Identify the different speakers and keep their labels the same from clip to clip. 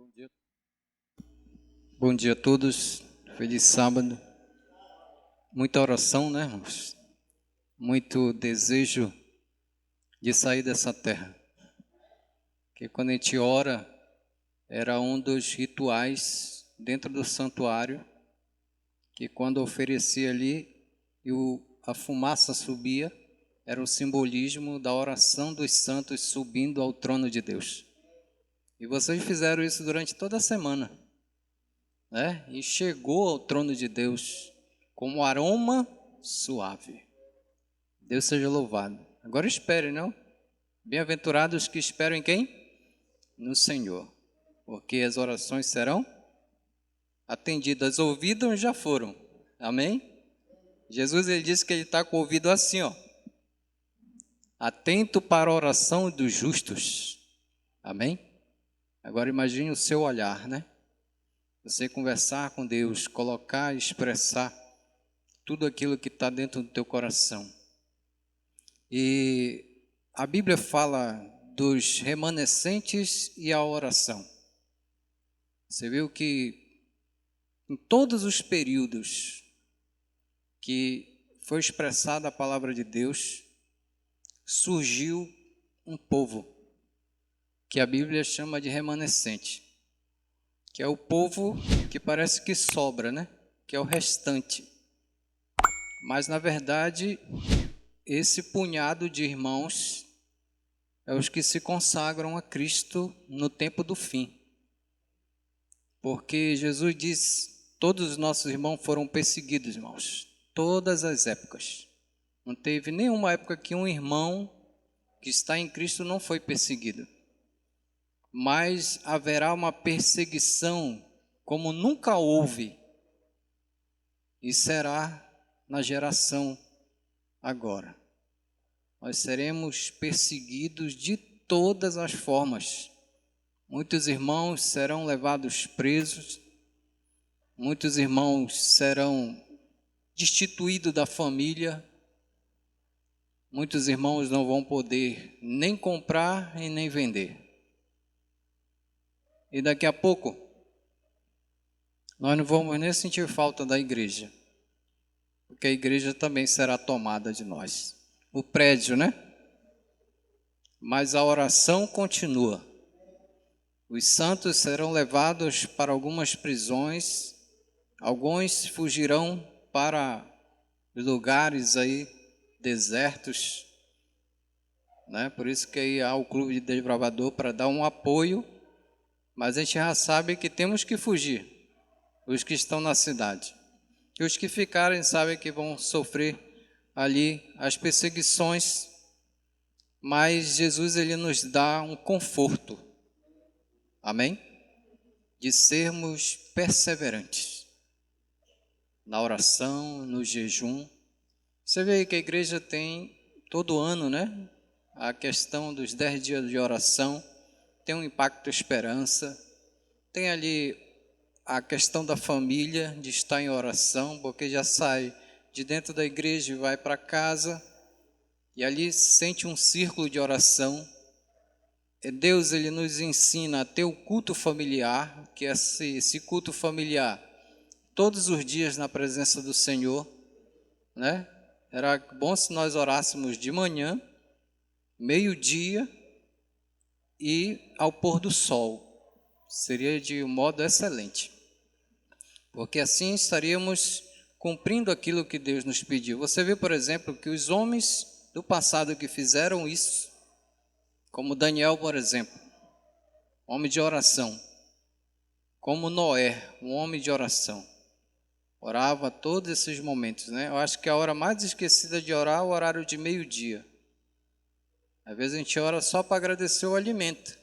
Speaker 1: Bom dia. Bom dia a todos. Feliz sábado. Muita oração, né, irmãos? Muito desejo de sair dessa terra. Que quando a gente ora, era um dos rituais dentro do santuário, que quando oferecia ali e a fumaça subia, era o simbolismo da oração dos santos subindo ao trono de Deus. E vocês fizeram isso durante toda a semana, né? E chegou ao trono de Deus como aroma suave. Deus seja louvado. Agora espere, não? Bem-aventurados que esperam em quem? No Senhor. Porque as orações serão atendidas. Ouvidas já foram. Amém? Jesus, ele disse que ele está com o ouvido assim, ó. Atento para a oração dos justos. Amém? Agora imagine o seu olhar, né? Você conversar com Deus, colocar, expressar tudo aquilo que está dentro do teu coração. E a Bíblia fala dos remanescentes e a oração. Você viu que em todos os períodos que foi expressada a palavra de Deus, surgiu um povo que a Bíblia chama de remanescente, que é o povo que parece que sobra, né? Que é o restante. Mas, na verdade, esse punhado de irmãos é os que se consagram a Cristo no tempo do fim. Porque Jesus diz, todos os nossos irmãos foram perseguidos, irmãos. Todas as épocas. Não teve nenhuma época que um irmão que está em Cristo não foi perseguido. Mas haverá uma perseguição como nunca houve. E será na geração agora. Nós seremos perseguidos de todas as formas. Muitos irmãos serão levados presos. Muitos irmãos serão destituídos da família. Muitos irmãos não vão poder nem comprar e nem vender. E daqui a pouco, nós não vamos nem sentir falta da igreja. Porque a igreja também será tomada de nós. O prédio, né? Mas a oração continua. Os santos serão levados para algumas prisões. Alguns fugirão para lugares aí desertos, né? Por isso que aí há o Clube de Desbravador para dar um apoio, mas a gente já sabe que temos que fugir, os que estão na cidade. E os que ficarem sabem que vão sofrer ali as perseguições, mas Jesus ele nos dá um conforto, amém? De sermos perseverantes na oração, no jejum. Você vê aí que a igreja tem todo ano, né? A questão dos 10 dias de oração, tem um impacto esperança, tem ali a questão da família, de estar em oração, porque já sai de dentro da igreja e vai para casa, e ali sente um círculo de oração. Deus ele nos ensina a ter o culto familiar, que é esse culto familiar, todos os dias na presença do Senhor, né? Era bom se nós orássemos de manhã, meio-dia e ao pôr do sol. Seria de um modo excelente. Porque assim estaríamos cumprindo aquilo que Deus nos pediu. Você vê, por exemplo, que os homens do passado que fizeram isso, como Daniel, por exemplo, homem de oração, como Noé, um homem de oração, orava todos esses momentos, né? Eu acho que a hora mais esquecida de orar é o horário de meio-dia. Às vezes a gente ora só para agradecer o alimento.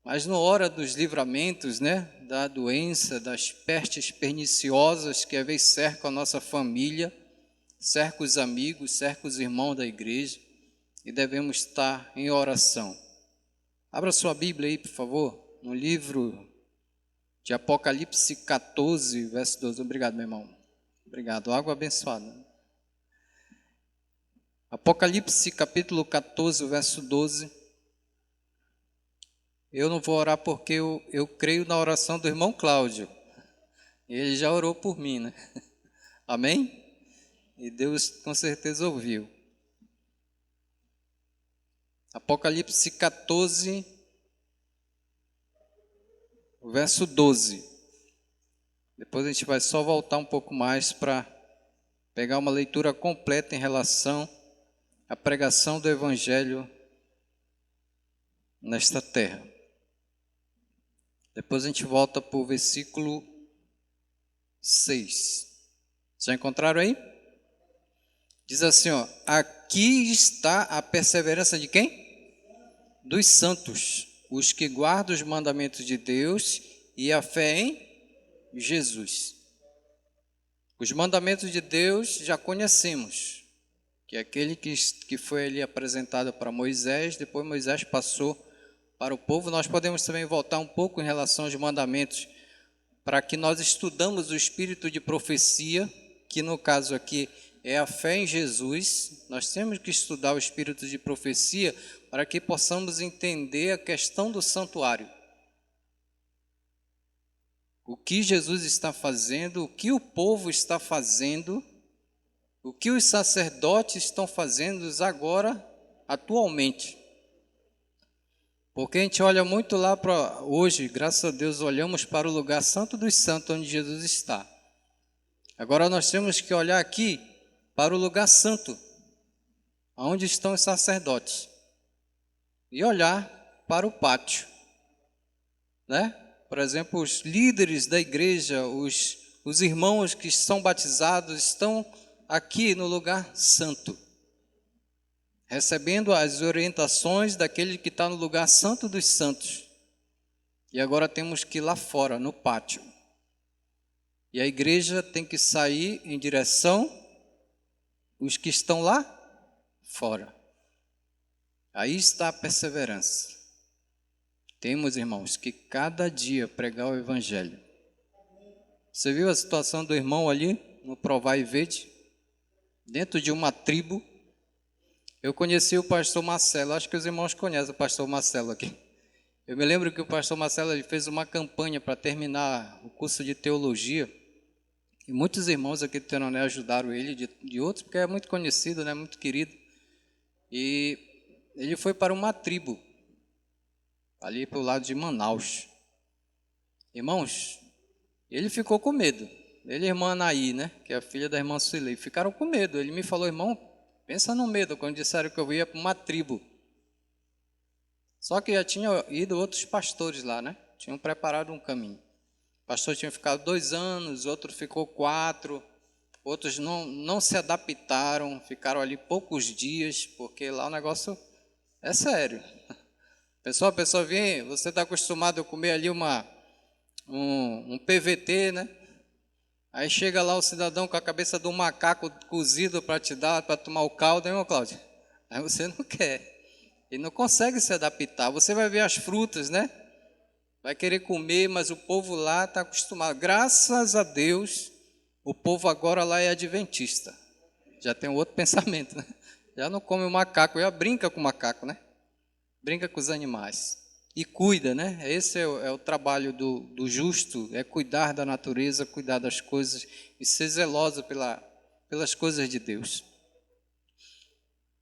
Speaker 1: Mas na hora dos livramentos, né? Da doença, das pestes perniciosas que às vezes cercam a nossa família, cercam os amigos, cercam os irmãos da igreja, e devemos estar em oração. Abra sua Bíblia aí, por favor, no livro de Apocalipse 14, verso 12. Obrigado, meu irmão. Obrigado. Água abençoada. Apocalipse capítulo 14, verso 12. Eu não vou orar porque eu creio na oração do irmão Cláudio. Ele já orou por mim, né? Amém? E Deus com certeza ouviu. Apocalipse 14, verso 12. Depois a gente vai só voltar um pouco mais para pegar uma leitura completa em relação à pregação do Evangelho nesta terra. Depois a gente volta para o versículo 6. Já encontraram aí? Diz assim, ó: aqui está a perseverança de quem? Dos santos, os que guardam os mandamentos de Deus e a fé em Jesus. Os mandamentos de Deus já conhecemos, que é aquele que foi ali apresentado para Moisés, depois Moisés passou para o povo. Nós podemos também voltar um pouco em relação aos mandamentos, para que nós estudamos o espírito de profecia, que no caso aqui é a fé em Jesus. Nós temos que estudar o espírito de profecia para que possamos entender a questão do santuário. O que Jesus está fazendo, o que o povo está fazendo, o que os sacerdotes estão fazendo agora, atualmente. Porque a gente olha muito lá para hoje, graças a Deus, olhamos para o lugar santo dos santos, onde Jesus está. Agora nós temos que olhar aqui para o lugar santo, onde estão os sacerdotes, e olhar para o pátio, né? Por exemplo, os líderes da igreja, os irmãos que são batizados, estão aqui no lugar santo, recebendo as orientações daquele que está no lugar santo dos santos. E agora temos que ir lá fora, no pátio. E a igreja tem que sair em direção os que estão lá fora. Aí está a perseverança. Temos, irmãos, que cada dia pregar o evangelho. Você viu a situação do irmão ali no Provai e Vede? Dentro de uma tribo. Eu conheci o pastor Marcelo, acho que os irmãos conhecem o pastor Marcelo aqui. Eu me lembro que o pastor Marcelo ele fez uma campanha para terminar o curso de teologia. E muitos irmãos aqui do Teroné ajudaram ele, de outros, porque é muito conhecido, né, muito querido. E ele foi para uma tribo, ali para o lado de Manaus. Irmãos, ele ficou com medo. Ele e a irmã Anaí, né, que é a filha da irmã Sueli, ficaram com medo. Ele me falou, irmão, pensa no medo, quando disseram que eu ia para uma tribo. Só que já tinham ido outros pastores lá, né, tinham preparado um caminho. O pastor tinha ficado 2 anos, outro ficou 4, outros não se adaptaram, ficaram ali poucos dias, porque lá o negócio é sério. A pessoa vem, você está acostumado a comer ali um PVT, né? Aí chega lá o cidadão com a cabeça de um macaco cozido para te dar, para tomar o caldo, hein, irmão Cláudio? Aí você não quer, e não consegue se adaptar. Você vai ver as frutas, né? Vai querer comer, mas o povo lá está acostumado. Graças a Deus, o povo agora lá é adventista. Já tem um outro pensamento, né? Já não come o macaco, já brinca com o macaco, né? Brinca com os animais. E cuida, né? Esse é o trabalho do justo, é cuidar da natureza, cuidar das coisas e ser zeloso pelas coisas de Deus.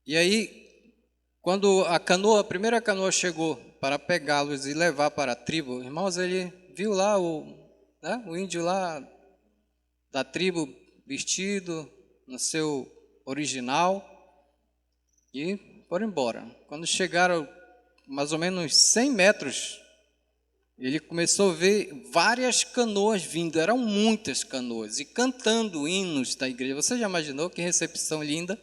Speaker 1: E aí, quando a primeira canoa chegou para pegá-los e levar para a tribo, irmãos, ele viu lá o índio lá da tribo vestido no seu original e foram embora. Quando chegaram mais ou menos 100 metros, ele começou a ver várias canoas vindo, eram muitas canoas, e cantando hinos da igreja. Você já imaginou que recepção linda?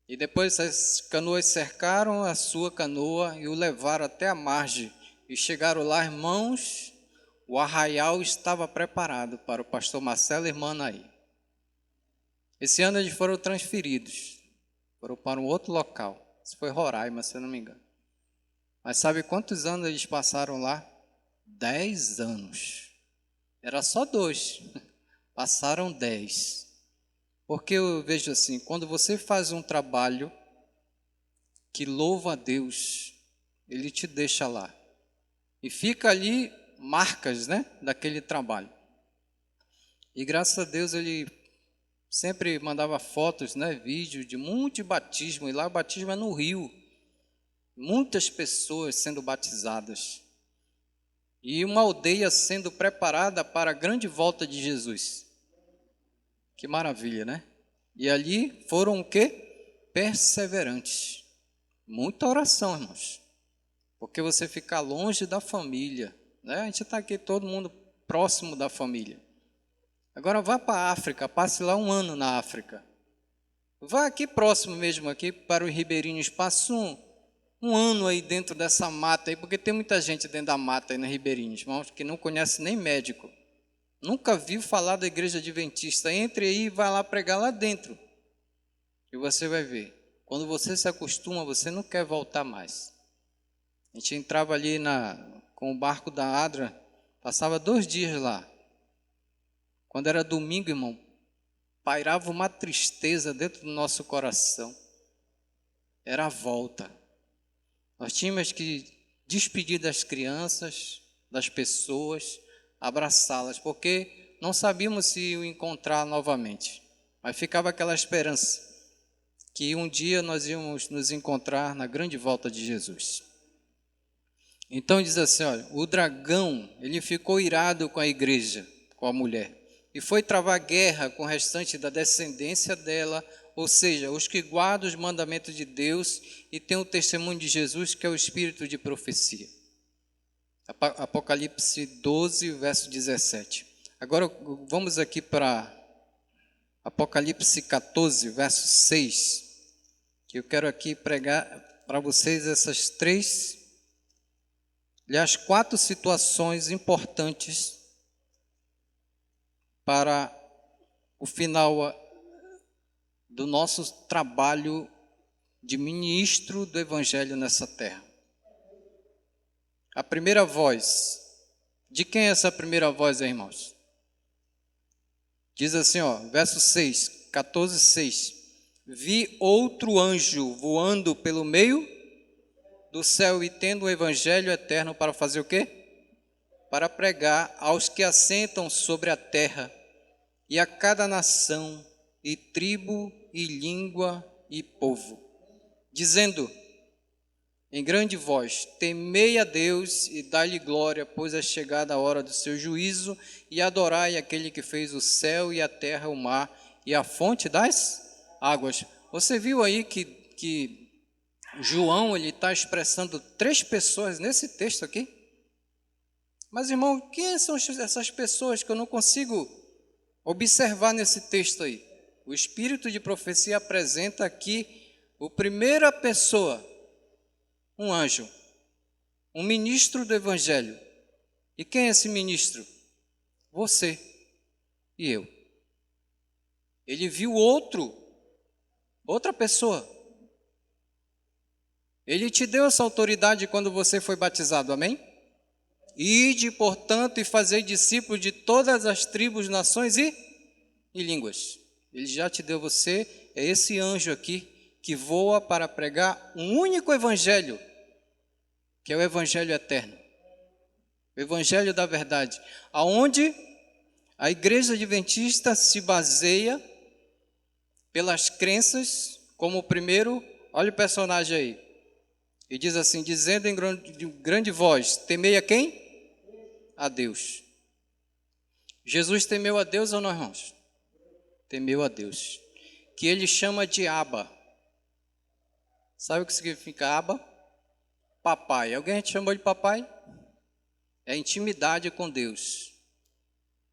Speaker 1: E depois as canoas cercaram a sua canoa e o levaram até a margem. E chegaram lá, irmãos, o arraial estava preparado para o pastor Marcelo e a irmã Anaí. Esse ano eles foram transferidos, foram para um outro local. Isso foi Roraima, se eu não me engano. Mas sabe quantos anos eles passaram lá? 10 anos. Era só 2, passaram 10. Porque eu vejo assim, quando você faz um trabalho que louva a Deus, Ele te deixa lá. E fica ali marcas, né, daquele trabalho. E graças a Deus ele sempre mandava fotos, né, vídeo de muito batismo. E lá o batismo é no rio. Muitas pessoas sendo batizadas. E uma aldeia sendo preparada para a grande volta de Jesus. Que maravilha, né? E ali foram o quê? Perseverantes. Muita oração, irmãos. Porque você fica longe da família, né? A gente está aqui todo mundo próximo da família. Agora vá para a África, passe lá 1 ano na África. Vá aqui próximo mesmo, aqui para os ribeirinhos, passe um ano aí dentro dessa mata aí, porque tem muita gente dentro da mata aí na Ribeirinhos, irmãos, que não conhece nem médico. Nunca viu falar da igreja adventista. Entre aí e vai lá pregar lá dentro. E você vai ver. Quando você se acostuma, você não quer voltar mais. A gente entrava ali com o barco da Adra, passava 2 dias lá. Quando era domingo, irmão, pairava uma tristeza dentro do nosso coração. Era a volta. Nós tínhamos que despedir das crianças, das pessoas, abraçá-las, porque não sabíamos se o encontrar novamente. Mas ficava aquela esperança que um dia nós íamos nos encontrar na grande volta de Jesus. Então diz assim, olha, o dragão, ele ficou irado com a igreja, com a mulher, e foi travar guerra com o restante da descendência dela, ou seja, os que guardam os mandamentos de Deus e têm o testemunho de Jesus, que é o espírito de profecia. Apocalipse 12, verso 17. Agora vamos aqui para Apocalipse 14, verso 6, que eu quero aqui pregar para vocês essas 4 situações importantes para o final do nosso trabalho de ministro do Evangelho nessa terra. A primeira voz. De quem é essa primeira voz, irmãos? Diz assim, ó, verso 6, 14, 6. Vi outro anjo voando pelo meio do céu e tendo o Evangelho eterno para fazer o quê? Para pregar aos que assentam sobre a terra e a cada nação e tribo e língua e povo, dizendo em grande voz, temei a Deus e dai-lhe glória, pois é chegada a hora do seu juízo, e adorai aquele que fez o céu e a terra, o mar e a fonte das águas. Você viu aí que João ele está expressando 3 pessoas nesse texto aqui? Mas, irmão, quem são essas pessoas que eu não consigo observar nesse texto aí? O espírito de profecia apresenta aqui a primeira pessoa, um anjo, um ministro do Evangelho. E quem é esse ministro? Você e eu. Ele viu outra pessoa. Ele te deu essa autoridade quando você foi batizado, amém? Ide, portanto, e fazei discípulos de todas as tribos, nações e línguas. Ele já te deu você, é esse anjo aqui que voa para pregar um único evangelho, que é o evangelho eterno, o evangelho da verdade, aonde a igreja adventista se baseia pelas crenças, como o primeiro, olha o personagem aí, e diz assim, dizendo em grande voz, temei a quem? A Deus. Jesus temeu a Deus ou não, irmãos? Temeu a Deus, que ele chama de Abba. Sabe o que significa Abba? Papai. Alguém te chamou de papai? É intimidade com Deus.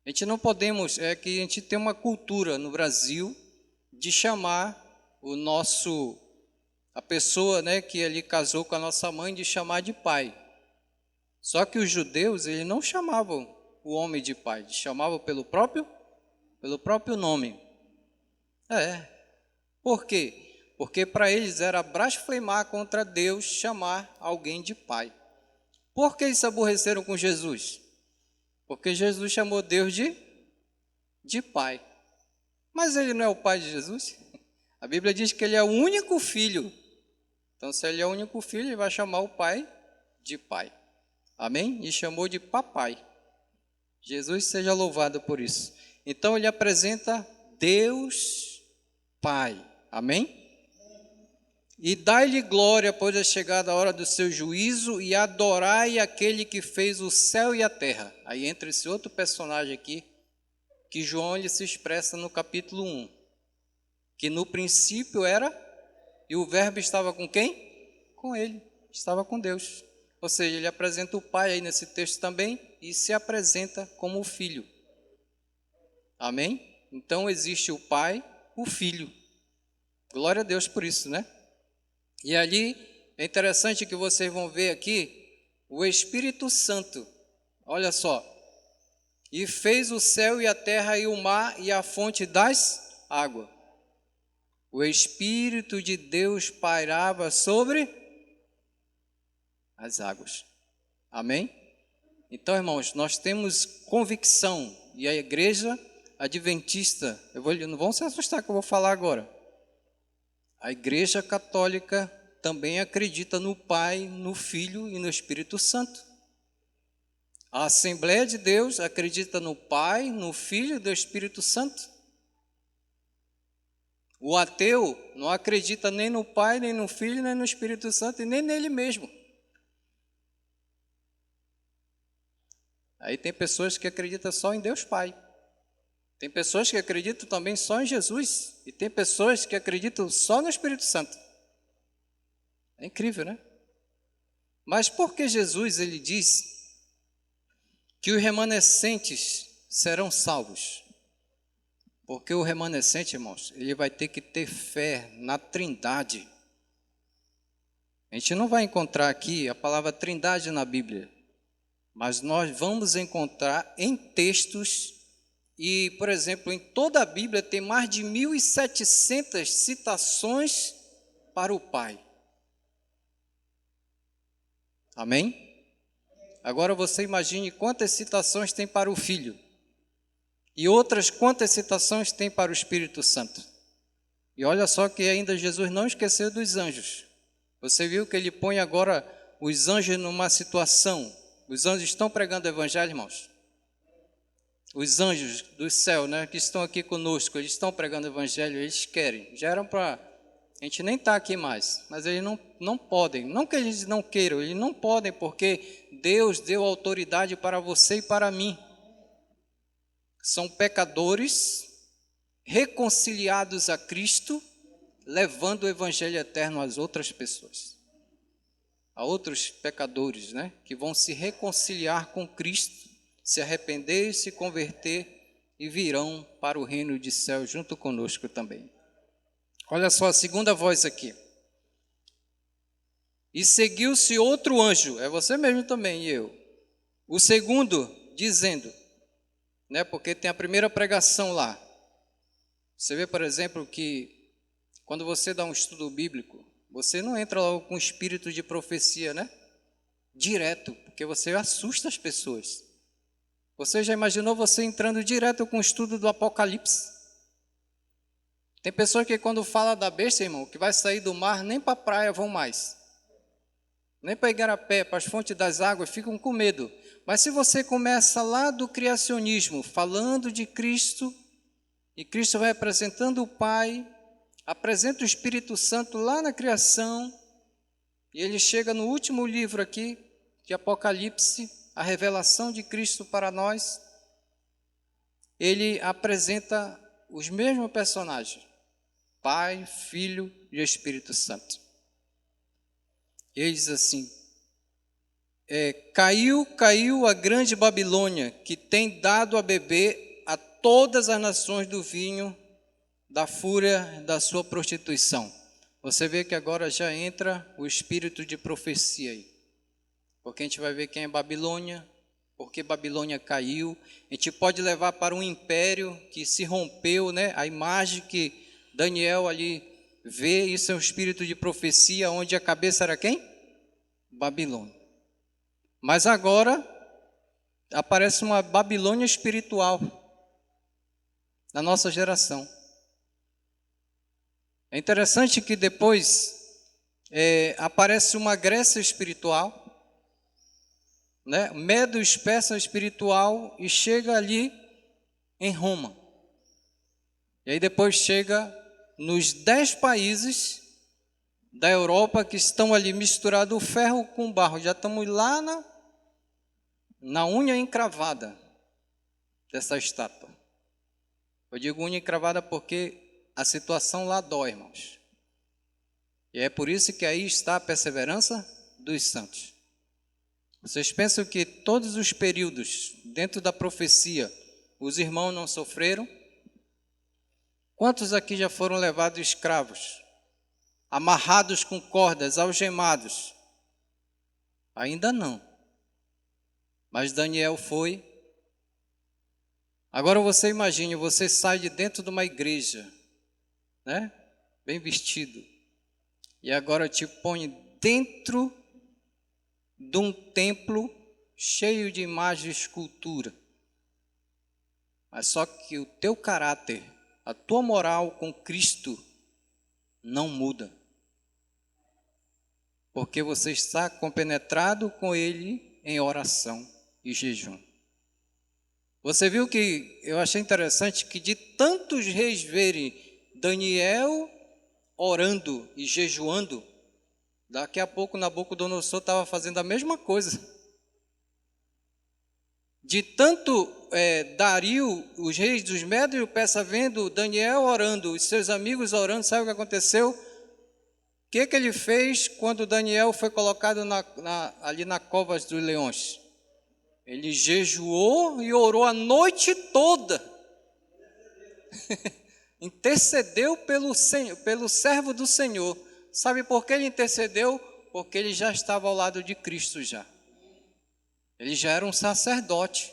Speaker 1: A gente não podemos, é que a gente tem uma cultura no Brasil de chamar a pessoa, né, que ali casou com a nossa mãe, de chamar de pai. Só que os judeus, eles não chamavam o homem de pai, eles chamavam pelo próprio nome. Por quê? Porque para eles era blasfemar contra Deus chamar alguém de pai. Por que se aborreceram com Jesus? Porque Jesus chamou Deus de pai. Mas ele não é o pai de Jesus? A Bíblia diz que ele é o único filho. Então, se ele é o único filho, ele vai chamar o pai de pai. Amém? E chamou de papai. Jesus seja louvado por isso. Então ele apresenta Deus Pai. Amém? E dai-lhe glória, pois é chegada a hora do seu juízo, e adorai aquele que fez o céu e a terra. Aí entra esse outro personagem aqui, que João ele se expressa no capítulo 1. Que no princípio era, e o verbo estava com quem? Com ele, estava com Deus. Ou seja, ele apresenta o Pai aí nesse texto também, e se apresenta como o Filho. Amém? Então existe o Pai, o Filho. Glória a Deus por isso, né? E ali é interessante que vocês vão ver aqui o Espírito Santo. Olha só. E fez o céu e a terra e o mar e a fonte das águas. O Espírito de Deus pairava sobre as águas. Amém? Então, irmãos, nós temos convicção, e a igreja adventista, não vão se assustar que eu vou falar agora. A igreja católica também acredita no Pai, no Filho e no Espírito Santo. A Assembleia de Deus acredita no Pai, no Filho e no Espírito Santo. O ateu não acredita nem no Pai, nem no Filho, nem no Espírito Santo e nem nele mesmo. Aí tem pessoas que acreditam só em Deus Pai. Tem pessoas que acreditam também só em Jesus. E tem pessoas que acreditam só no Espírito Santo. É incrível, né? Mas por que Jesus ele diz que os remanescentes serão salvos? Porque o remanescente, irmãos, ele vai ter que ter fé na Trindade. A gente não vai encontrar aqui a palavra Trindade na Bíblia, mas nós vamos encontrar em textos. E, por exemplo, em toda a Bíblia tem mais de 1.700 citações para o Pai. Amém? Agora você imagine quantas citações tem para o Filho. E outras quantas citações tem para o Espírito Santo. E olha só que ainda Jesus não esqueceu dos anjos. Você viu que ele põe agora os anjos numa situação. Os anjos estão pregando o evangelho, irmãos? Os anjos do céu, né, que estão aqui conosco, eles estão pregando o evangelho, eles querem. Já eram para... A gente nem está aqui mais, mas eles não podem. Não que eles não queiram, eles não podem, porque Deus deu autoridade para você e para mim. São pecadores reconciliados a Cristo, levando o evangelho eterno às outras pessoas. A outros pecadores, né, que vão se reconciliar com Cristo, se arrepender e se converter e virão para o reino de céu junto conosco também. Olha só a segunda voz aqui. E seguiu-se outro anjo, é você mesmo também e eu. O segundo, dizendo, né, porque tem a primeira pregação lá. Você vê, por exemplo, que quando você dá um estudo bíblico, você não entra logo com espírito de profecia, né? Direto, porque você assusta as pessoas. Você já imaginou você entrando direto com o estudo do Apocalipse? Tem pessoas que quando fala da besta, irmão, que vai sair do mar, nem para a praia vão mais. Nem para Igarapé, para as fontes das águas, ficam com medo. Mas se você começa lá do criacionismo, falando de Cristo, e Cristo vai apresentando o Pai, apresenta o Espírito Santo lá na criação, e ele chega no último livro aqui, de Apocalipse, a revelação de Cristo para nós, ele apresenta os mesmos personagens, Pai, Filho e Espírito Santo. Ele diz assim, caiu a grande Babilônia, que tem dado a beber a todas as nações do vinho da fúria da sua prostituição. Você vê que agora já entra o espírito de profecia aí. Porque a gente vai ver quem é Babilônia, porque Babilônia caiu. A gente pode levar para um império que se rompeu, né? A imagem que Daniel ali vê, isso é um espírito de profecia, onde a cabeça era quem? Babilônia. Mas agora aparece uma Babilônia espiritual na nossa geração. É interessante que depois aparece uma Grécia espiritual, né, medo-dispersa espiritual e chega ali em Roma. E aí depois chega nos 10 países da Europa que estão ali misturado o ferro com o barro. Já estamos lá na unha encravada dessa estátua. Eu digo unha encravada porque a situação lá dói, irmãos. E é por isso que aí está a perseverança dos santos. Vocês pensam que todos os períodos dentro da profecia os irmãos não sofreram? Quantos aqui já foram levados escravos, amarrados com cordas, algemados? Ainda não. Mas Daniel foi. Agora você imagine, você sai de dentro de uma igreja, né? Bem vestido. E agora te põe dentro de um templo cheio de imagens e escultura. Mas só que o teu caráter, a tua moral com Cristo não muda. Porque você está compenetrado com Ele em oração e jejum. Você viu que eu achei interessante que de tantos reis verem Daniel orando e jejuando, daqui a pouco Nabucodonosor estava fazendo a mesma coisa. De tanto Dario, os reis dos Medos e o Persa vendo Daniel orando, os seus amigos orando, sabe o que aconteceu? O que ele fez quando Daniel foi colocado ali na cova dos leões? Ele jejuou e orou a noite toda. Intercedeu pelo servo do Senhor. Sabe por que ele intercedeu? Porque ele já estava ao lado de Cristo já. Ele já era um sacerdote.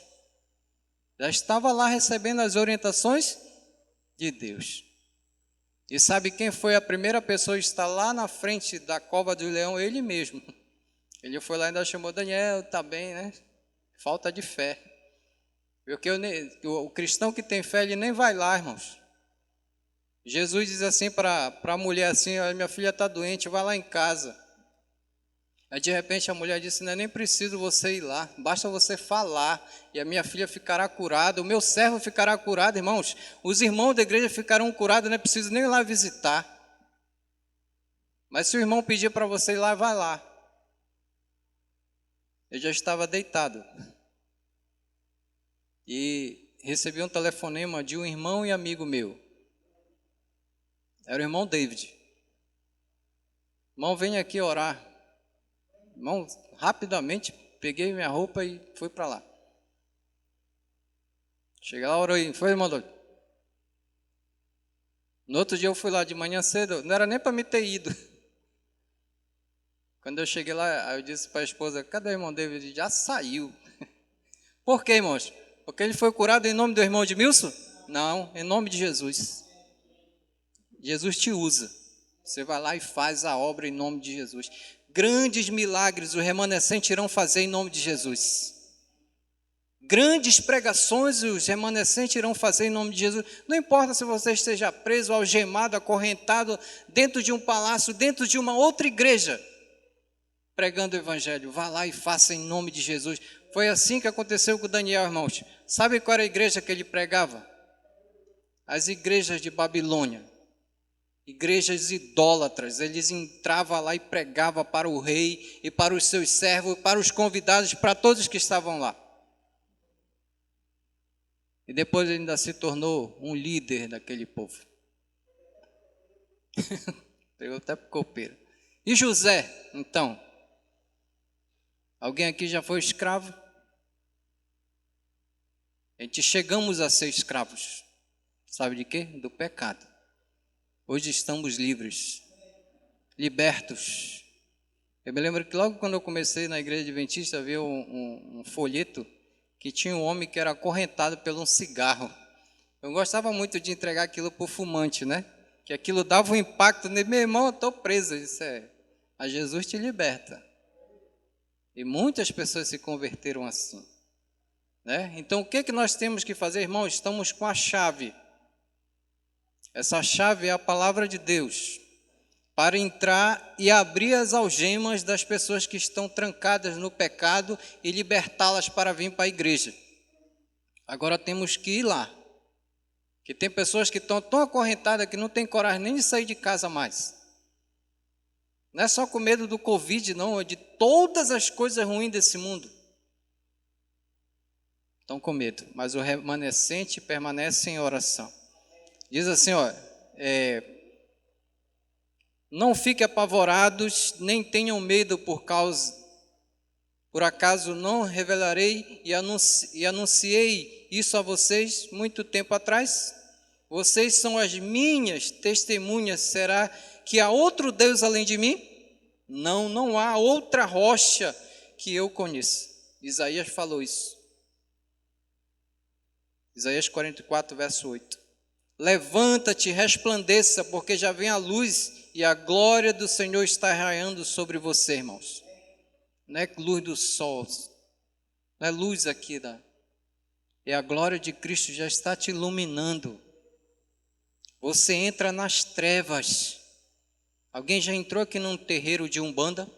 Speaker 1: Já estava lá recebendo as orientações de Deus. E sabe quem foi a primeira pessoa a estar lá na frente da cova do leão? Ele mesmo. Ele foi lá e ainda chamou Daniel, tá bem, né? Falta de fé. Porque o cristão que tem fé, ele nem vai lá, irmãos. Jesus diz assim para a mulher assim, minha filha está doente, vai lá em casa. Aí de repente a mulher disse, não é nem preciso você ir lá, basta você falar e a minha filha ficará curada, o meu servo ficará curado, irmãos. Os irmãos da igreja ficarão curados, não é preciso nem ir lá visitar. Mas se o irmão pedir para você ir lá, vai lá. Eu já estava deitado e recebi um telefonema de um irmão e amigo meu. Era o irmão David. Irmão, vem aqui orar. Irmão, rapidamente peguei minha roupa e fui para lá. Cheguei lá, orei. Foi, irmão Doido? No outro dia eu fui lá de manhã cedo, não era nem para me ter ido. Quando eu cheguei lá, eu disse para a esposa, cadê o irmão David? Ele já saiu. Por quê, irmãos? Porque ele foi curado em nome do irmão Edmilson? Não, em nome de Jesus. Jesus te usa. Você vai lá e faz a obra em nome de Jesus. Grandes milagres os remanescentes irão fazer em nome de Jesus. Grandes pregações os remanescentes irão fazer em nome de Jesus. Não importa se você esteja preso, algemado, acorrentado, dentro de um palácio, dentro de uma outra igreja, pregando o evangelho. Vá lá e faça em nome de Jesus. Foi assim que aconteceu com Daniel, irmãos. Sabe qual era a igreja que ele pregava? As igrejas de Babilônia. Igrejas idólatras. Eles entravam lá e pregavam para o rei e para os seus servos, para os convidados, para todos que estavam lá. E depois ele ainda se tornou um líder daquele povo. Pegou até para o copeiro. E José, então? Alguém aqui já foi escravo? A gente chegamos a ser escravos. Sabe de quê? Do pecado. Hoje estamos livres, libertos. Eu me lembro que logo quando eu comecei na igreja adventista, havia um folheto que tinha um homem que era acorrentado por um cigarro. Eu gostava muito de entregar aquilo para o fumante, né? Que aquilo dava um impacto nele. Meu irmão, eu estou preso. Eu disse, a Jesus te liberta. E muitas pessoas se converteram assim, né? Então o que nós temos que fazer, irmãos? Estamos com a chave. Essa chave é a palavra de Deus. para entrar e abrir as algemas das pessoas que estão trancadas no pecado e libertá-las para vir para a igreja. Agora temos que ir lá, que tem pessoas que estão tão acorrentadas que não tem coragem nem de sair de casa mais. Não é só com medo do Covid, não, é de todas as coisas ruins desse mundo. Estão com medo, mas o remanescente permanece em oração. Diz assim, ó, não fiquem apavorados, nem tenham medo por acaso não revelarei e anunciei isso a vocês muito tempo atrás? Vocês são as minhas testemunhas. Será que há outro Deus além de mim? Não, não há outra rocha que eu conheça. Isaías falou isso. Isaías 44, verso 8. Levanta-te, resplandeça, porque já vem a luz e a glória do Senhor está raiando sobre você, irmãos. Não é luz do sol, não é luz aqui, é a glória de Cristo já está te iluminando. Você entra nas trevas. Alguém já entrou aqui num terreiro de Umbanda?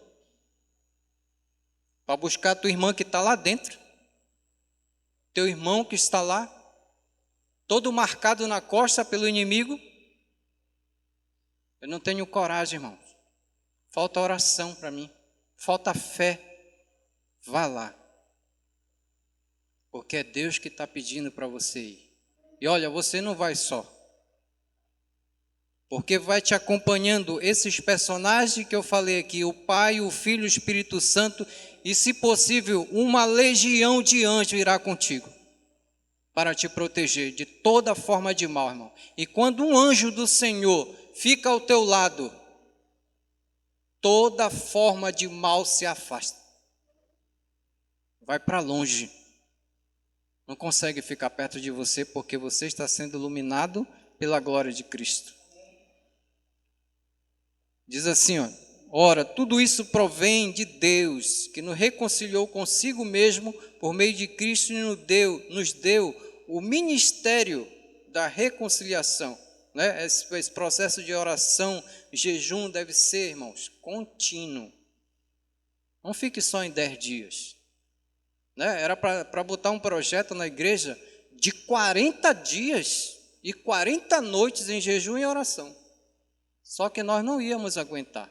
Speaker 1: Para buscar a tua irmã que está lá dentro? Teu irmão que está lá? Todo marcado na costa pelo inimigo? Eu não tenho coragem, irmãos. Falta oração para mim. Falta fé. Vá lá. Porque é Deus que está pedindo para você ir. E olha, você não vai só. Porque vai te acompanhando esses personagens que eu falei aqui, o Pai, o Filho, o Espírito Santo, e se possível, uma legião de anjos irá contigo, para te proteger de toda forma de mal, irmão. E quando um anjo do Senhor fica ao teu lado, toda forma de mal se afasta. Vai para longe. Não consegue ficar perto de você, porque você está sendo iluminado pela glória de Cristo. Diz assim, ó, ora, tudo isso provém de Deus, que nos reconciliou consigo mesmo por meio de Cristo e nos deu o ministério da reconciliação. Né? Esse processo de oração, jejum deve ser, irmãos, contínuo. Não fique só em 10 dias. Né? Era para botar um projeto na igreja de 40 dias e 40 noites em jejum e oração. Só que nós não íamos aguentar,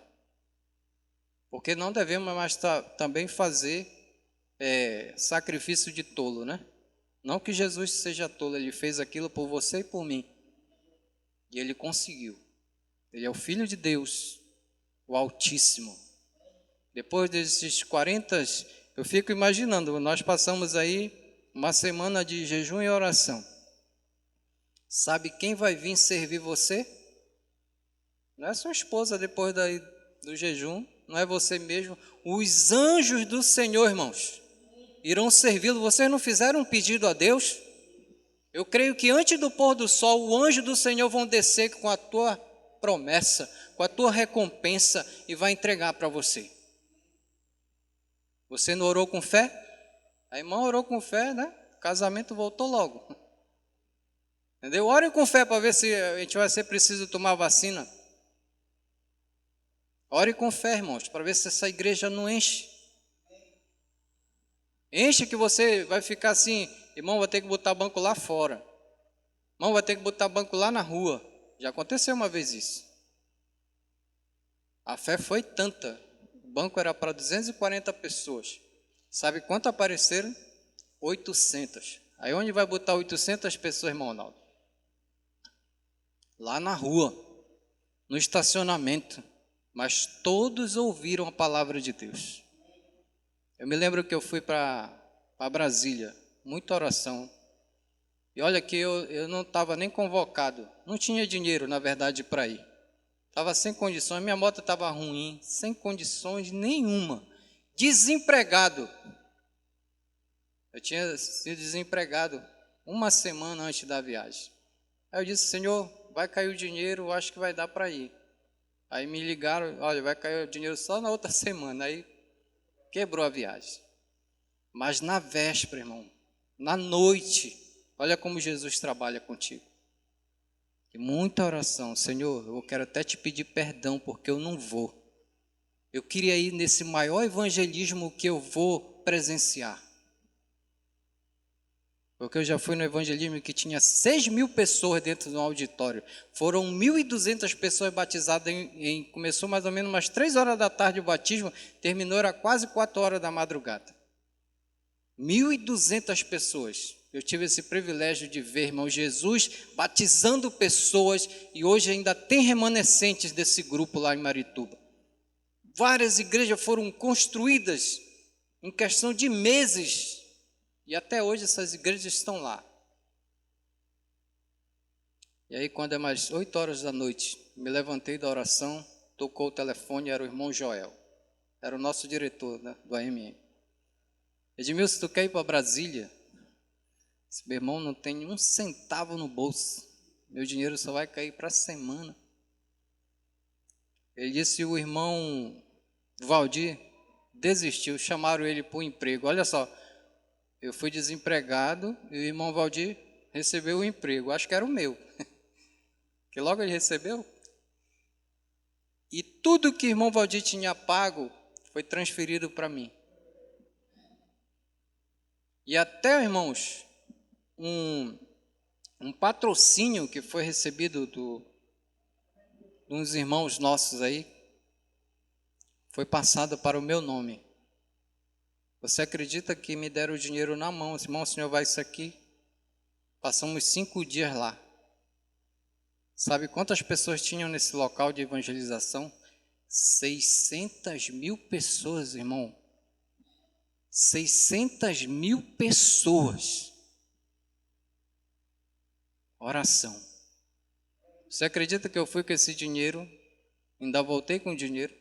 Speaker 1: porque não devemos mais também fazer sacrifício de tolo, né? Não que Jesus seja tolo, Ele fez aquilo por você e por mim, e Ele conseguiu. Ele é o Filho de Deus, o Altíssimo. Depois desses 40, eu fico imaginando, nós passamos aí uma semana de jejum e oração. Sabe quem vai vir servir você? Não é sua esposa depois do jejum, não é você mesmo. Os anjos do Senhor, irmãos, irão servi-lo. Vocês não fizeram um pedido a Deus? Eu creio que antes do pôr do sol, o anjo do Senhor vão descer com a tua promessa, com a tua recompensa e vai entregar para você. Você não orou com fé? A irmã orou com fé, né? O casamento voltou logo. Entendeu? Orem com fé para ver se a gente vai ser preciso tomar vacina. Ore com fé, irmãos, para ver se essa igreja não enche. Enche que você vai ficar assim, irmão, vai ter que botar banco lá fora. Irmão, vai ter que botar banco lá na rua. Já aconteceu uma vez isso. A fé foi tanta. O banco era para 240 pessoas. Sabe quanto apareceram? 800. Aí onde vai botar 800 pessoas, irmão Ronaldo? Lá na rua, no estacionamento. Mas todos ouviram a palavra de Deus. Eu me lembro que eu fui para Brasília, muita oração. E olha que eu não estava nem convocado, não tinha dinheiro, na verdade, para ir. Estava sem condições, minha moto estava ruim, sem condições nenhuma. Desempregado. Eu tinha sido desempregado uma semana antes da viagem. Aí eu disse, Senhor, vai cair o dinheiro, eu acho que vai dar para ir. Aí me ligaram, olha, vai cair o dinheiro só na outra semana. Aí quebrou a viagem. Mas na véspera, irmão, na noite, olha como Jesus trabalha contigo. E muita oração. Senhor, eu quero até te pedir perdão porque eu não vou. Eu queria ir nesse maior evangelismo que eu vou presenciar. Porque eu já fui no evangelismo que tinha 6.000 pessoas dentro de um auditório. Foram 1.200 pessoas batizadas começou mais ou menos umas 3 horas da tarde o batismo, terminou era quase 4 horas da madrugada. 1.200 pessoas. Eu tive esse privilégio de ver, irmão, Jesus batizando pessoas e hoje ainda tem remanescentes desse grupo lá em Marituba. Várias igrejas foram construídas em questão de meses. E até hoje essas igrejas estão lá. E aí quando é mais 8 horas da noite, me levantei da oração, tocou o telefone, era o irmão Joel. Era o nosso diretor, né, do AMM. Edmilson, tu quer ir para Brasília? Esse meu irmão não tem um centavo no bolso. Meu dinheiro só vai cair para a semana. Ele disse, o irmão Valdir desistiu, chamaram ele para o emprego. Olha só. Eu fui desempregado e o irmão Valdir recebeu o emprego. Acho que era o meu. Que logo ele recebeu. E tudo que o irmão Valdir tinha pago foi transferido para mim. E até, irmãos, um patrocínio que foi recebido de uns irmãos nossos aí, foi passado para o meu nome. Você acredita que me deram o dinheiro na mão? Irmão, o senhor vai isso aqui? Passamos 5 dias lá. Sabe quantas pessoas tinham nesse local de evangelização? 600.000 pessoas, irmão. 600.000 pessoas. Oração. Você acredita que eu fui com esse dinheiro? Ainda voltei com o dinheiro?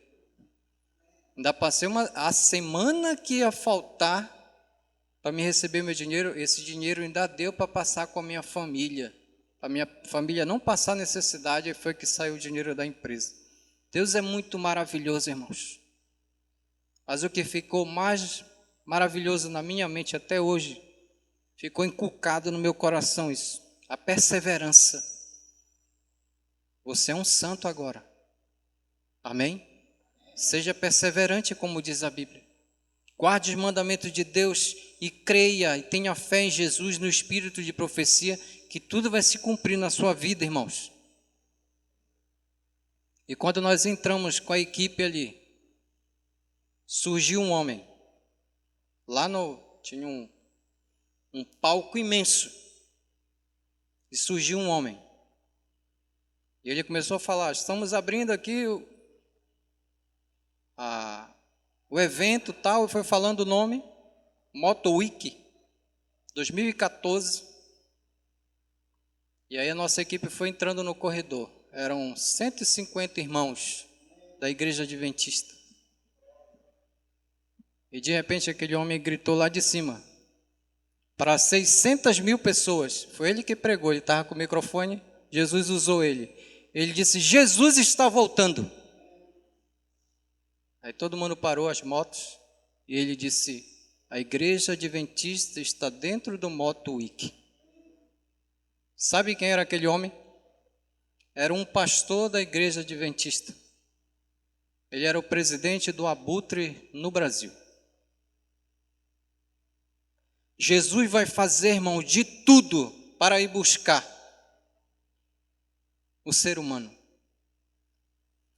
Speaker 1: Ainda passei a semana que ia faltar para me receber meu dinheiro, esse dinheiro ainda deu para passar com a minha família. A minha família não passar necessidade, e foi que saiu o dinheiro da empresa. Deus é muito maravilhoso, irmãos. Mas o que ficou mais maravilhoso na minha mente até hoje, ficou inculcado no meu coração isso, a perseverança. Você é um santo agora. Amém? Seja perseverante, como diz a Bíblia. Guarde os mandamentos de Deus e creia e tenha fé em Jesus, no espírito de profecia, que tudo vai se cumprir na sua vida, irmãos. E quando nós entramos com a equipe ali, surgiu um homem. Lá tinha um palco imenso. E surgiu um homem. E ele começou a falar, estamos abrindo aqui o evento tal, e foi falando o nome, Moto Week 2014. E aí a nossa equipe foi entrando no corredor. Eram 150 irmãos da igreja adventista. E de repente aquele homem gritou lá de cima, para 600.000 pessoas. Foi ele que pregou, ele estava com o microfone, Jesus usou ele. Ele disse, Jesus está voltando. Aí todo mundo parou as motos e ele disse, a igreja adventista está dentro do Moto Week. Sabe quem era aquele homem? Era um pastor da igreja adventista. Ele era o presidente do Abutre no Brasil. Jesus vai fazer, irmão, de tudo para ir buscar o ser humano.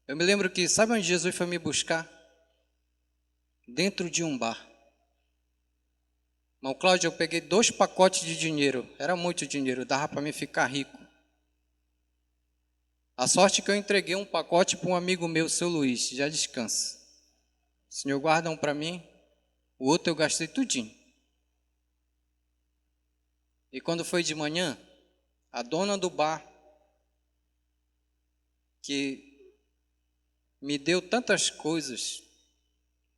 Speaker 1: Eu me lembro que, sabe onde Jesus foi me buscar? Dentro de um bar. Irmão Cláudio, eu peguei 2 pacotes de dinheiro. Era muito dinheiro, dava para mim ficar rico. A sorte que eu entreguei um pacote para um amigo meu, seu Luiz, já descansa. O senhor guarda um para mim, o outro eu gastei tudinho. E quando foi de manhã, a dona do bar, que me deu tantas coisas,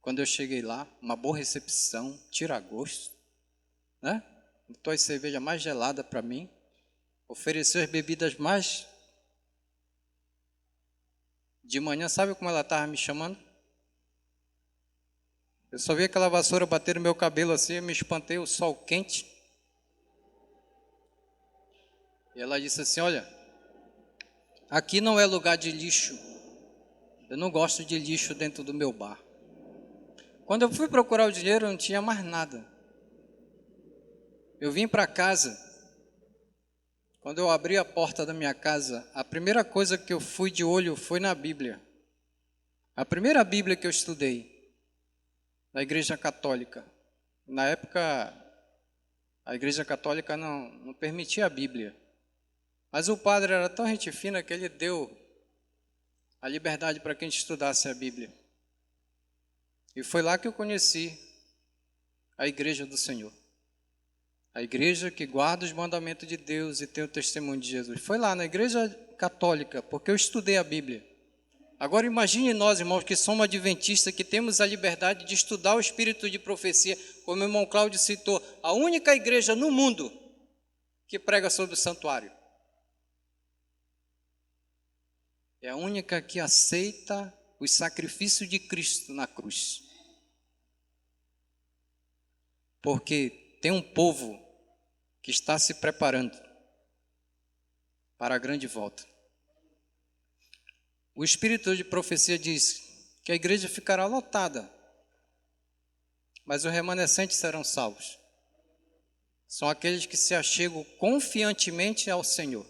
Speaker 1: quando eu cheguei lá, uma boa recepção, tira-gosto, né? Botou as cervejas mais geladas para mim, ofereceu as bebidas mais. De manhã, sabe como ela estava me chamando? Eu só vi aquela vassoura bater no meu cabelo assim, eu me espantei, o sol quente. E ela disse assim, olha, Aqui não é lugar de lixo. Eu não gosto de lixo dentro do meu bar. Quando eu fui procurar o dinheiro, eu não tinha mais nada. Eu vim para casa. Quando eu abri a porta da minha casa, a primeira coisa que eu fui de olho foi na Bíblia. A primeira Bíblia que eu estudei, da Igreja Católica. Na época, a Igreja Católica não permitia a Bíblia. Mas o padre era tão gente fina que ele deu a liberdade para que a gente estudasse a Bíblia. E foi lá que eu conheci a Igreja do Senhor. A igreja que guarda os mandamentos de Deus e tem o testemunho de Jesus. Foi lá na Igreja Católica, porque eu estudei a Bíblia. Agora imagine nós, irmãos, que somos adventistas, que temos a liberdade de estudar o espírito de profecia, como o irmão Cláudio citou, a única igreja no mundo que prega sobre o santuário. É a única que aceita os sacrifícios de Cristo na cruz. Porque tem um povo que está se preparando para a grande volta. O espírito de profecia diz que a igreja ficará lotada, mas os remanescentes serão salvos. São aqueles que se achegam confiantemente ao Senhor,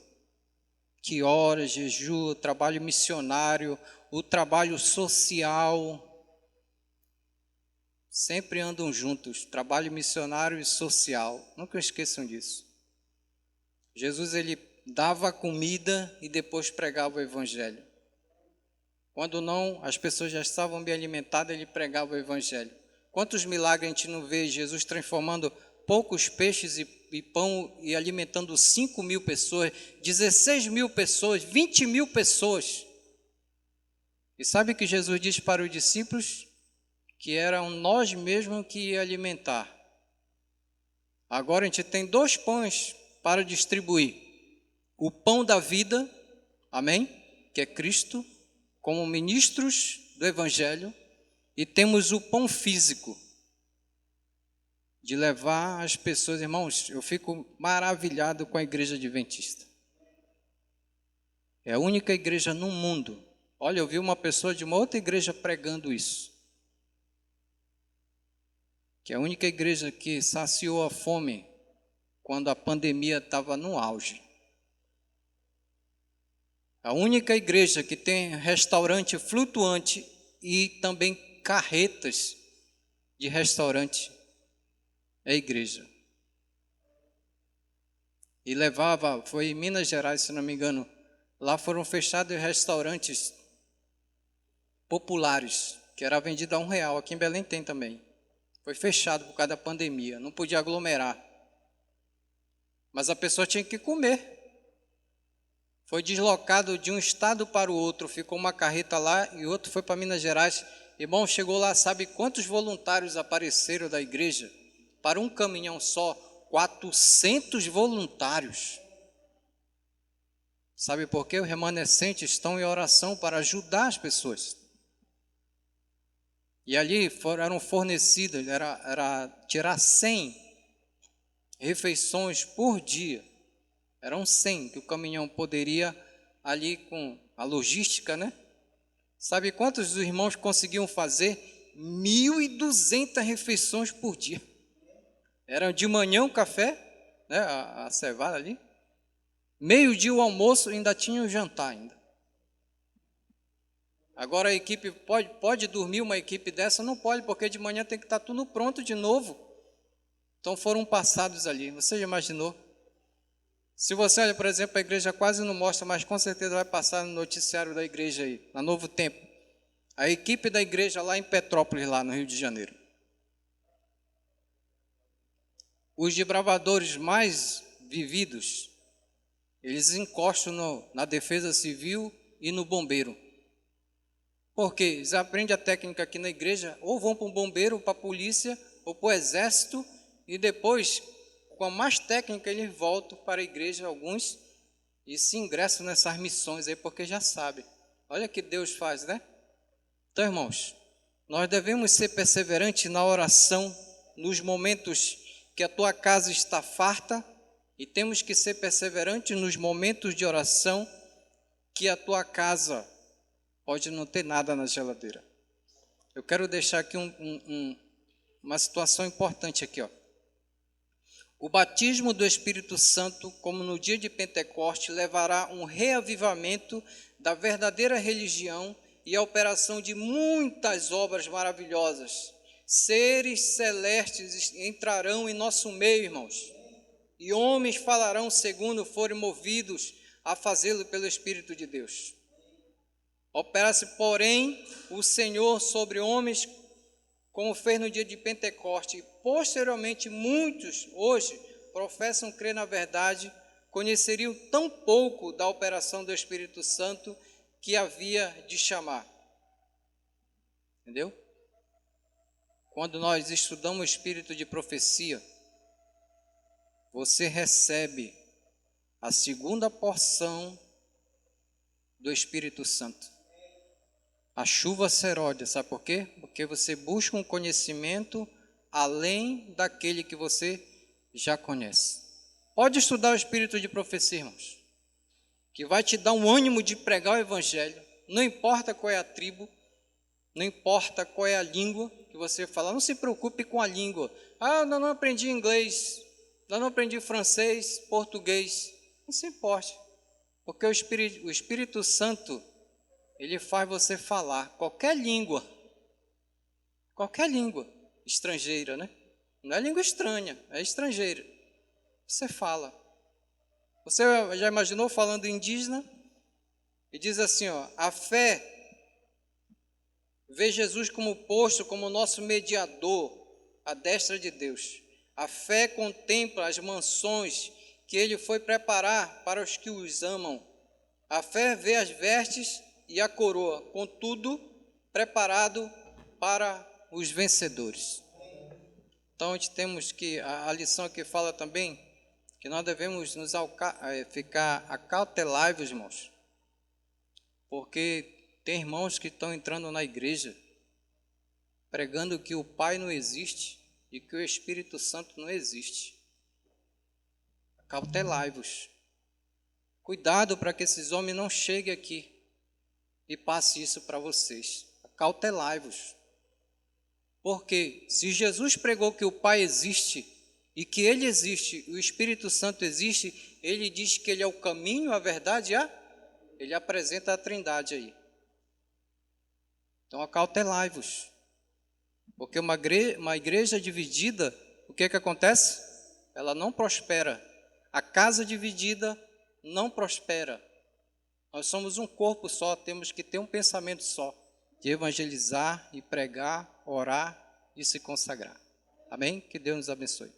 Speaker 1: que ora, jejua, trabalho missionário, o trabalho social, sempre andam juntos, trabalho missionário e social, nunca esqueçam disso. Jesus, ele dava comida e depois pregava o evangelho. Quando não, as pessoas já estavam bem alimentadas, ele pregava o evangelho. Quantos milagres a gente não vê Jesus transformando poucos peixes e pão e alimentando 5.000 pessoas, 16.000 pessoas, 20.000 pessoas. E sabe o que Jesus disse para os discípulos? Que eram nós mesmos que ia alimentar. Agora a gente tem 2 pães para distribuir. O pão da vida, amém? Que é Cristo, como ministros do Evangelho. E temos o pão físico, de levar as pessoas. Irmãos, eu fico maravilhado com a igreja adventista. É a única igreja no mundo. Olha, eu vi uma pessoa de uma outra igreja pregando isso. Que é a única igreja que saciou a fome quando a pandemia estava no auge. A única igreja que tem restaurante flutuante e também carretas de restaurante é a igreja. E levava, foi em Minas Gerais, se não me engano, lá foram fechados restaurantes populares, que era vendido a R$1, aqui em Belém tem também. Foi fechado por causa da pandemia, não podia aglomerar. Mas a pessoa tinha que comer. Foi deslocado de um estado para o outro, ficou uma carreta lá e outro foi para Minas Gerais. Irmão, chegou lá, sabe quantos voluntários apareceram da igreja? Para um caminhão só, 400 voluntários. Sabe por quê? Os remanescentes estão em oração para ajudar as pessoas. E ali eram fornecidas, era tirar 100 refeições por dia. Eram 100 que o caminhão poderia, ali com a logística, né? Sabe quantos dos irmãos conseguiam fazer? 1.200 refeições por dia. Era de manhã o café, né? A cevada ali. Meio-dia o almoço, ainda tinha o jantar ainda. Agora a equipe pode dormir uma equipe dessa? Não pode, porque de manhã tem que estar tudo pronto de novo. Então foram passados ali. Você já imaginou? Se você olha, por exemplo, a igreja quase não mostra, mas com certeza vai passar no noticiário da igreja aí, na Novo Tempo. A equipe da igreja lá em Petrópolis, lá no Rio de Janeiro. Os desbravadores mais vividos, eles encostam na defesa civil e no bombeiro. Porque eles aprendem a técnica aqui na igreja, ou vão para um bombeiro, ou para a polícia, ou para o exército, e depois, com a mais técnica, eles voltam para a igreja, alguns, e se ingressam nessas missões aí, porque já sabem. Olha o que Deus faz, né? Então, irmãos, nós devemos ser perseverantes na oração, nos momentos que a tua casa está farta, e temos que ser perseverantes nos momentos de oração, que a tua casa pode não ter nada na geladeira. Eu quero deixar aqui uma situação importante aqui, ó. O batismo do Espírito Santo, como no dia de Pentecoste, levará um reavivamento da verdadeira religião e a operação de muitas obras maravilhosas. Seres celestes entrarão em nosso meio, irmãos, e homens falarão segundo forem movidos a fazê-lo pelo Espírito de Deus. Opera-se, porém, o Senhor sobre homens, como fez no dia de Pentecoste, e posteriormente muitos, hoje, professam crer na verdade, conheceriam tão pouco da operação do Espírito Santo que havia de chamar. Entendeu? Quando nós estudamos o espírito de profecia, você recebe a segunda porção do Espírito Santo. A chuva seródia, sabe por quê? Porque você busca um conhecimento além daquele que você já conhece. Pode estudar o espírito de profecia, irmãos, que vai te dar um ânimo de pregar o evangelho, não importa qual é a tribo, não importa qual é a língua que você fala, não se preocupe com a língua. Ah, eu não aprendi inglês, eu não aprendi francês, português, não se importe, porque o Espírito Santo, ele faz você falar qualquer língua estrangeira, né? Não é língua estranha, é estrangeira. Você fala. Você já imaginou falando indígena? E diz assim, ó, a fé vê Jesus como posto, como nosso mediador, à destra de Deus. A fé contempla as mansões que ele foi preparar para os que os amam. A fé vê as vestes e a coroa, contudo, preparado para os vencedores. Então, temos que, a lição aqui fala também, que nós devemos ficar acautelados, irmãos, porque tem irmãos que estão entrando na igreja, pregando que o Pai não existe e que o Espírito Santo não existe. Acautelai-vos. Cuidado para que esses homens não cheguem aqui e passe isso para vocês. Acautelai-vos. Porque se Jesus pregou que o Pai existe e que Ele existe, o Espírito Santo existe, Ele diz que Ele é o caminho, a verdade e Ele apresenta a Trindade aí. Então acautelai-vos. Porque uma igreja dividida, o que acontece? Ela não prospera. A casa dividida não prospera. Nós somos um corpo só, temos que ter um pensamento só, de evangelizar e pregar, orar e se consagrar. Amém? Que Deus nos abençoe.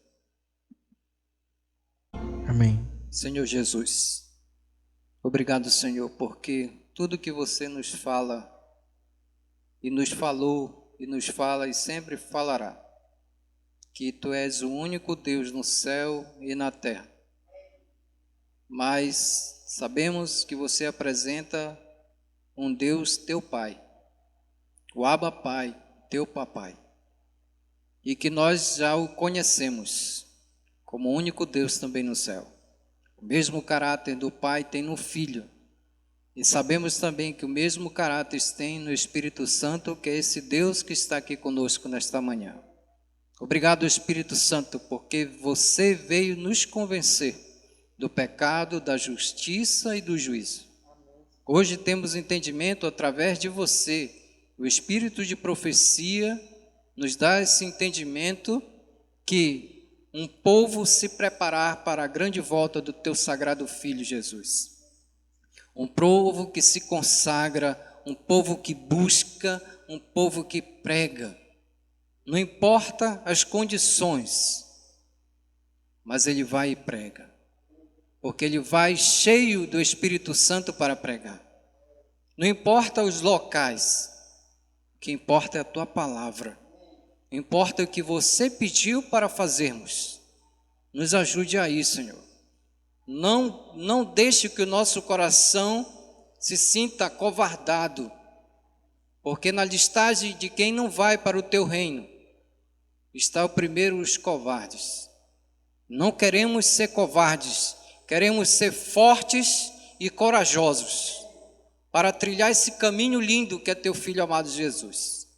Speaker 2: Amém.
Speaker 1: Senhor Jesus, obrigado, Senhor, porque tudo que você nos fala e nos falou e nos fala e sempre falará, que Tu és o único Deus no céu e na terra. Mas sabemos que você apresenta um Deus, Teu Pai, o Abba Pai, Teu Papai, e que nós já o conhecemos como o único Deus também no céu. O mesmo caráter do Pai tem no Filho, e sabemos também que o mesmo caráter tem no Espírito Santo, que é esse Deus que está aqui conosco nesta manhã. Obrigado, Espírito Santo, porque você veio nos convencer do pecado, da justiça e do juízo. Hoje temos entendimento através de você. O Espírito de profecia nos dá esse entendimento que um povo se preparar para a grande volta do Teu sagrado Filho Jesus. Um povo que se consagra, um povo que busca, um povo que prega. Não importa as condições, mas ele vai e prega, porque ele vai cheio do Espírito Santo para pregar. Não importa os locais, o que importa é a Tua palavra. Importa o que você pediu para fazermos. Nos ajude aí, Senhor. Não deixe que o nosso coração se sinta acovardado, porque na listagem de quem não vai para o Teu reino está o primeiro os covardes. Não queremos ser covardes, queremos ser fortes e corajosos. para trilhar esse caminho lindo que é teu Filho amado Jesus.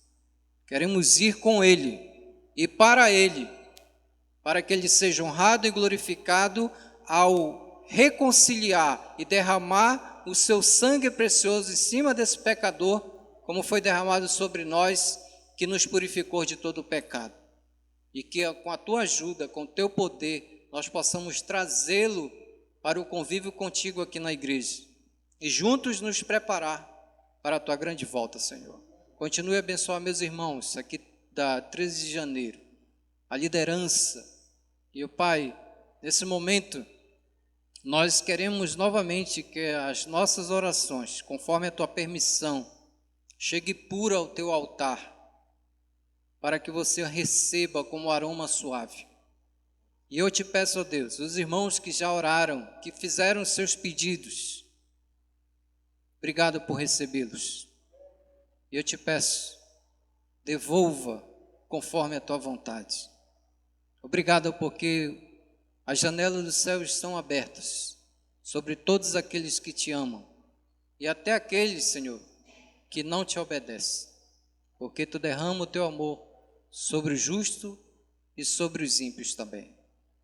Speaker 1: Queremos ir com Ele e para Ele, para que Ele seja honrado e glorificado ao reconciliar e derramar o seu sangue precioso em cima desse pecador, como foi derramado sobre nós, que nos purificou de todo o pecado. E que com a tua ajuda, com o teu poder, nós possamos trazê-lo para o convívio contigo aqui na igreja e juntos nos preparar para a tua grande volta, Senhor. Continue a abençoar meus irmãos aqui da 13 de janeiro, a liderança. E o Pai, nesse momento, nós queremos novamente que as nossas orações, conforme a tua permissão, chegue pura ao teu altar, para que você a receba como aroma suave. E eu te peço, ó Deus, os irmãos que já oraram, que fizeram seus pedidos, obrigado por recebê-los. E eu te peço, devolva conforme a tua vontade. Obrigado porque as janelas dos céus estão abertas sobre todos aqueles que te amam e até aqueles, Senhor, que não te obedecem, porque tu derrama o teu amor sobre o justo e sobre os ímpios também.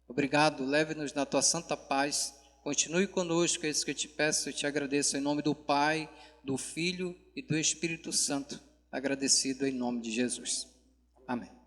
Speaker 1: Obrigado, leve-nos na tua santa paz, continue conosco, é isso que eu te peço, eu te agradeço em nome do Pai, do Filho e do Espírito Santo, agradecido em nome de Jesus. Amém.